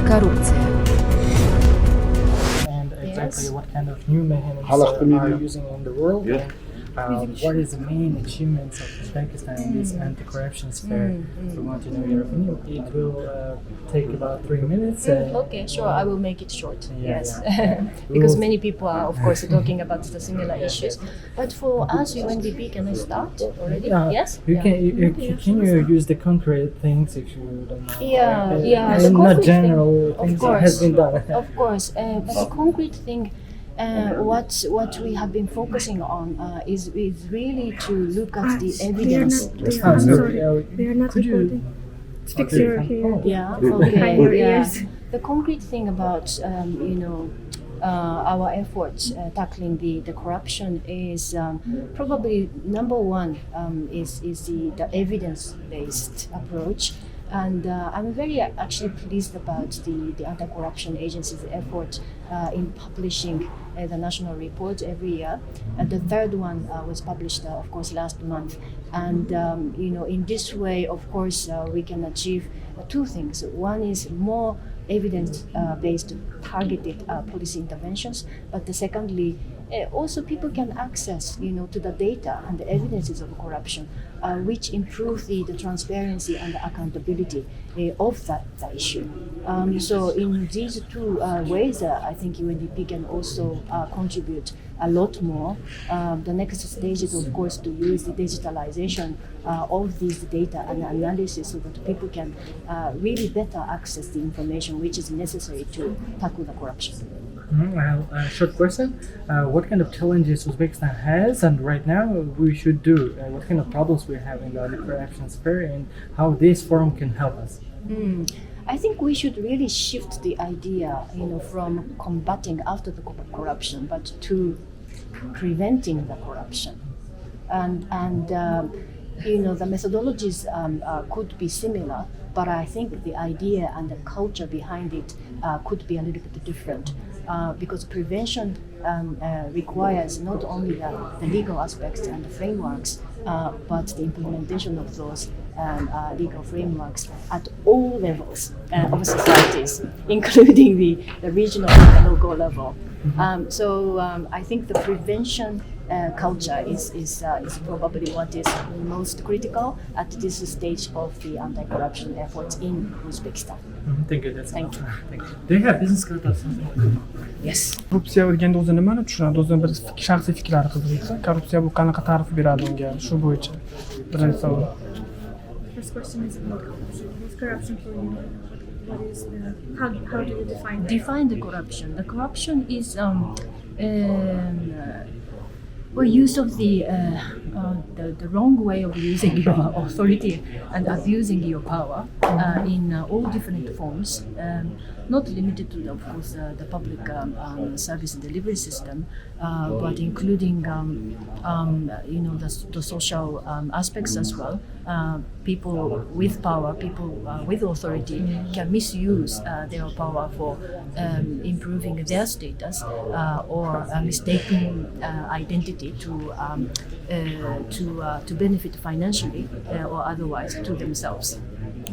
Korrupsiya. And exactly what kind of new mechanisms are you using in the world? And, what is the main achievements of Uzbekistan in this anti-corruption sphere? We want to know your opinion. It will take about 3 minutes. Okay, sure. I will make it short. Yes, Yeah. because many people are, of course, talking about the similar issues. But for us, UNDP, can I start already? Yes. Can you use the concrete things if you don't know? Yeah. And not concrete general thing, things of that course, has been done. Of course, but the concrete thing. What we have been focusing on is really to look at the evidence. We are not recording. Fix your hair. Yeah. Behind your ears. The concrete thing about our efforts tackling the corruption is probably number one is the evidence-based approach. And I'm very actually pleased about the anti-corruption agency's effort in publishing the national report every year. And the third one was published, of course, last month. And in this way, of course, we can achieve two things. One is more evidence-based, targeted policy interventions. But secondly, also people can access, to the data and the evidences of corruption, which improve the transparency and the accountability of that issue. So in these two ways, I think UNDP can also contribute a lot more. The next stage is, of course, to use the digitalization of these data and analysis so that people can really better access the information which is necessary to tackle the corruption. Short question. What kind of challenges Uzbekistan has and right now we should do? What kind of problems we have in the corruption sphere and how this forum can help us? I think we should really shift the idea, from combating after the corruption, but to preventing the corruption. And the methodologies could be similar, but I think the idea and the culture behind it could be a little bit different. Because prevention requires not only the legal aspects and the frameworks, but the implementation of those legal frameworks at all levels of societies, including the regional and the local level. So I think the prevention culture is probably what is most critical at this stage of the anti-corruption efforts in Uzbekistan. Thank you. That's Thank you. Thank you. Do you have business card or something? Yes. Korrupsiya o'rganda o'zi nimani tushunadi? O'zini bir shaxsiy fikrlari qiziqsa, korrupsiya bu qanaqa ta'rif beradi unga? Shu bo'yicha birinchi savol. First question is about corruption. What's corruption for you? What is how do you define that? Define the corruption. The corruption is use of the wrong way of using your authority and abusing your power in all different forms, not limited to, of course, the public service and delivery system, but including the social aspects as well. People with power, people with authority can misuse their power for improving their status or mistaking identity to benefit financially or otherwise to themselves.